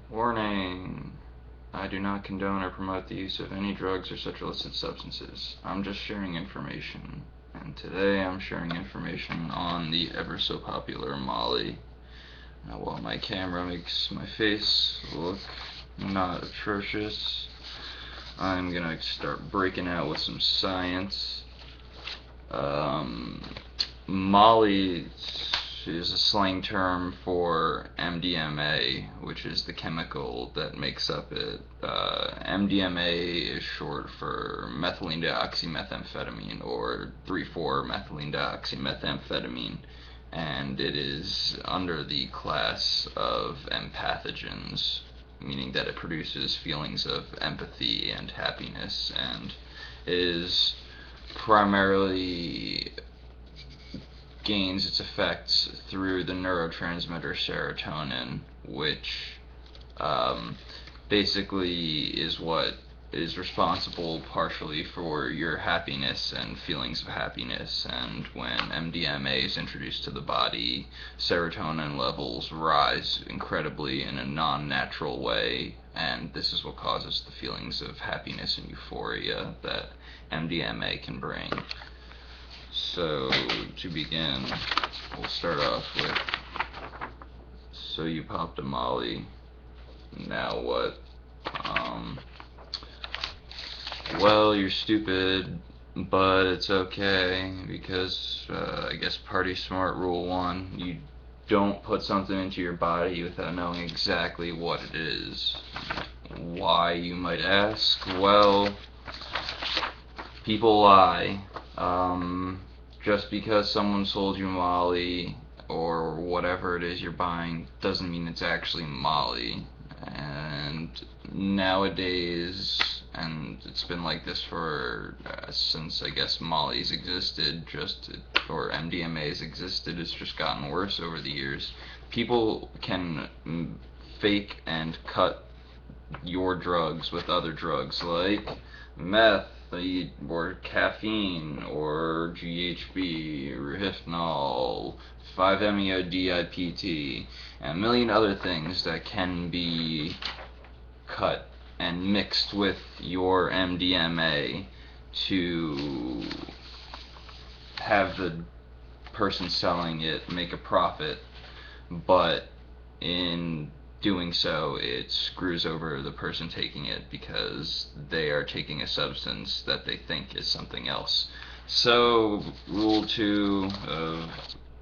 Warning! I do not condone or promote the use of any drugs or such illicit substances. I'm just sharing information. And today I'm sharing information on the ever so popular Molly. Now, while my camera makes my face look not atrocious, I'm gonna start breaking out with some science. Um, Molly is a slang term for MDMA, which is the chemical that makes up it. MDMA is short for methylene dioxymethamphetamine, or 3,4-methylene dioxymethamphetamine, and it is under the class of empathogens, meaning that it produces feelings of empathy and happiness, and is primarily gains its effects through the neurotransmitter serotonin, which um, basically is what is responsible partially for your happiness and feelings of happiness. And when MDMA is introduced to the body, serotonin levels rise incredibly in a non-natural way, and this is what causes the feelings of happiness and euphoria that MDMA can bring. So, to begin, we'll start off with, so you popped a Molly, now what? Well, you're stupid, but it's okay, because, I guess party smart rule 1, you don't put something into your body without knowing exactly what it is. Why, you might ask? Well, people lie. Just because someone sold you Molly or whatever it is you're buying doesn't mean it's actually Molly. And nowadays, and it's been like this for since I guess Molly's existed, or MDMA's existed, it's just gotten worse over the years. People can fake and cut your drugs with other drugs like meth or caffeine or GHB or hypnol, 5-MeO-DIPT, and a million other things that can be cut and mixed with your MDMA to have the person selling it make a profit, but in doing so, it screws over the person taking it because they are taking a substance that they think is something else. So, rule 2 of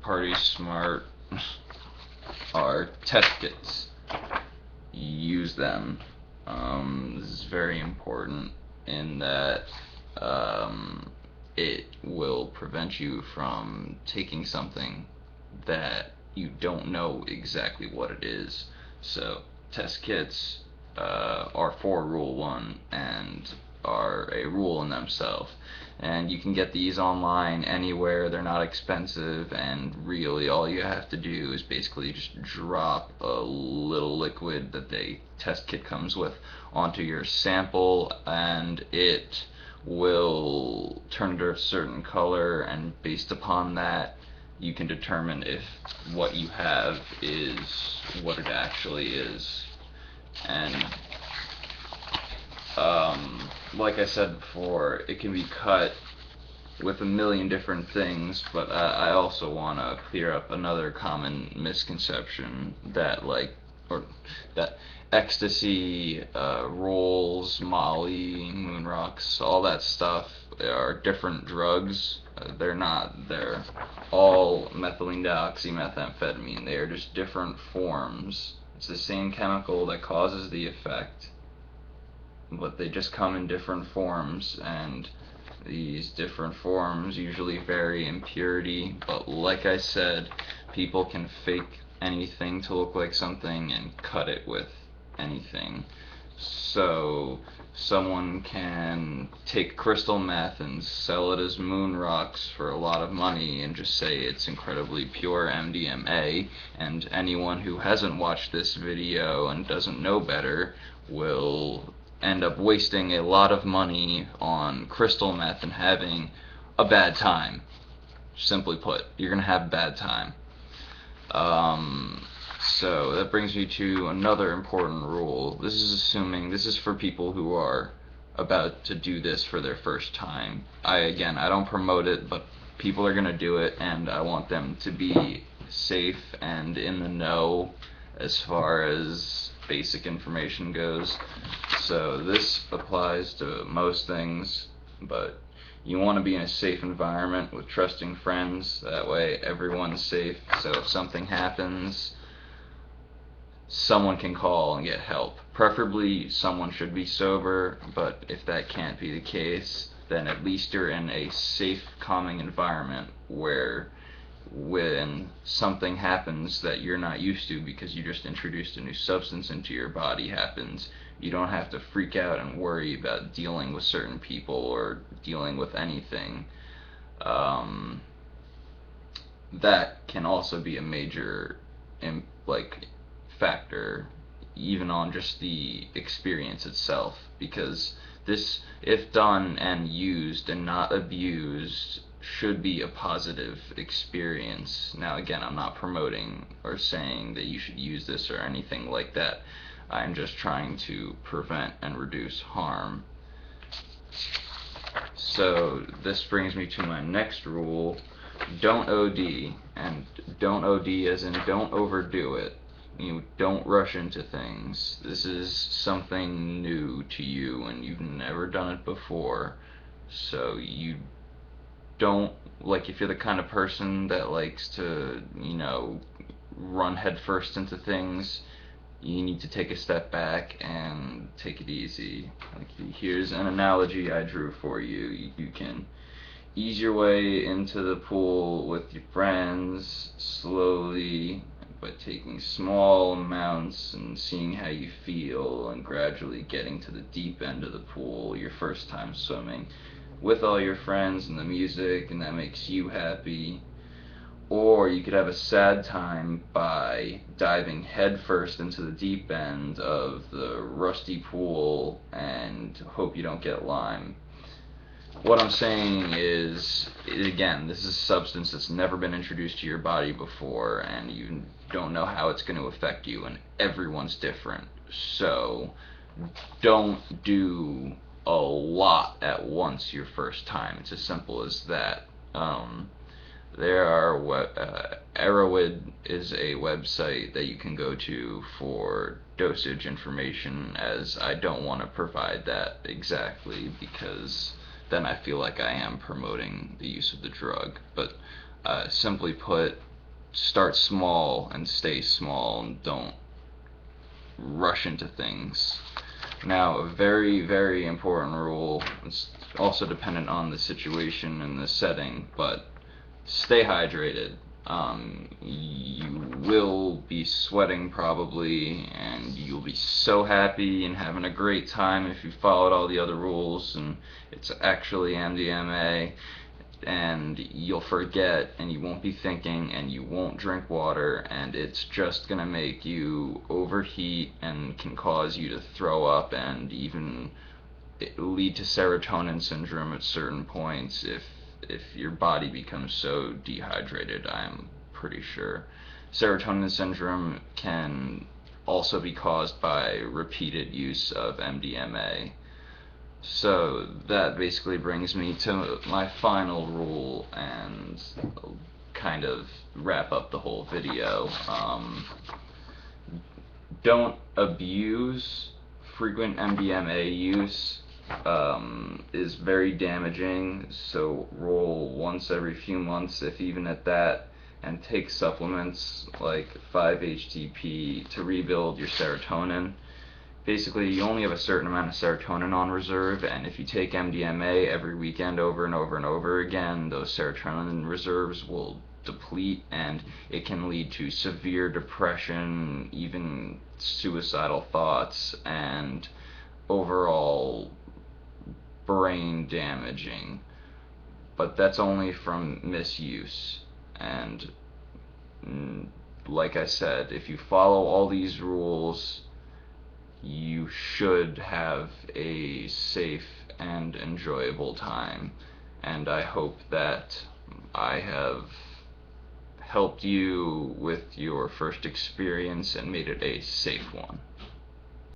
Party Smart are test kits. Use them. This is very important in that it will prevent you from taking something that you don't know exactly what it is. So test kits are for Rule 1 and are a rule in themselves. And you can get these online anywhere, they're not expensive, and really all you have to do is basically just drop a little liquid that the test kit comes with onto your sample, and it will turn to a certain color, and based upon that you can determine if what you have is what it actually is. And like I said before, it can be cut with a million different things, but I also want to clear up another common misconception that that ecstasy, rolls, Molly, moon rocks, all that stuff are different drugs. They're not. They're all methylene dioxymethamphetamine. They are just different forms. It's the same chemical that causes the effect, but they just come in different forms, and these different forms usually vary in purity, but like I said, people can fake anything to look like something and cut it with anything. So someone can take crystal meth and sell it as moon rocks for a lot of money and just say it's incredibly pure MDMA, and anyone who hasn't watched this video and doesn't know better will end up wasting a lot of money on crystal meth and having a bad time. Simply put, you're gonna have a bad time. So So that brings me to another important rule. This is for people who are about to do this for their first time. I don't promote it, but people are going to do it, and I want them to be safe and in the know as far as basic information goes. So this applies to most things, but you want to be in a safe environment with trusting friends. That way everyone's safe. So if something happens, someone can call and get help. Preferably someone should be sober, but if that can't be the case, then at least you're in a safe, calming environment where when something happens that you're not used to because you just introduced a new substance into your body happens, you don't have to freak out and worry about dealing with certain people or dealing with anything. That can also be a major factor even on just the experience itself, because this, if done and used and not abused, should be a positive experience. Now again, I'm not promoting or saying that you should use this or anything like that. I'm just trying to prevent and reduce harm. So this brings me to my next rule. Don't OD, and don't OD as in don't overdo it. You don't rush into things. This is something new to you and you've never done it before. So you don't, like, if you're the kind of person that likes to, run headfirst into things, you need to take a step back and take it easy. Like, here's an analogy I drew for you. You can ease your way into the pool with your friends slowly, but taking small amounts and seeing how you feel and gradually getting to the deep end of the pool your first time swimming with all your friends and the music, and that makes you happy. Or you could have a sad time by diving headfirst into the deep end of the rusty pool and hope you don't get Lyme. What I'm saying is, again, this is a substance that's never been introduced to your body before, and you don't know how it's going to affect you, and everyone's different. So don't do a lot at once your first time. It's as simple as that. Arrowhead is a website that you can go to for dosage information, as I don't want to provide that exactly because then I feel like I am promoting the use of the drug. But simply put, start small and stay small, and don't rush into things. Now, a very, very important rule, it's also dependent on the situation and the setting, but stay hydrated. You will be sweating probably, and you'll be so happy and having a great time if you followed all the other rules and it's actually MDMA, and you'll forget and you won't be thinking and you won't drink water, and it's just gonna make you overheat and can cause you to throw up and even lead to serotonin syndrome at certain points if your body becomes so dehydrated. I'm pretty sure serotonin syndrome can also be caused by repeated use of MDMA. So that basically brings me to my final rule and kind of wrap up the whole video. Don't abuse. Frequent MDMA use is very damaging, so roll once every few months, if even at that, and take supplements like 5-HTP to rebuild your serotonin. Basically, you only have a certain amount of serotonin on reserve, and if you take MDMA every weekend over and over and over again, those serotonin reserves will deplete, and it can lead to severe depression, even suicidal thoughts, and overall brain damaging. But that's only from misuse. And like I said, if you follow all these rules, you should have a safe and enjoyable time. And I hope that I have helped you with your first experience and made it a safe one?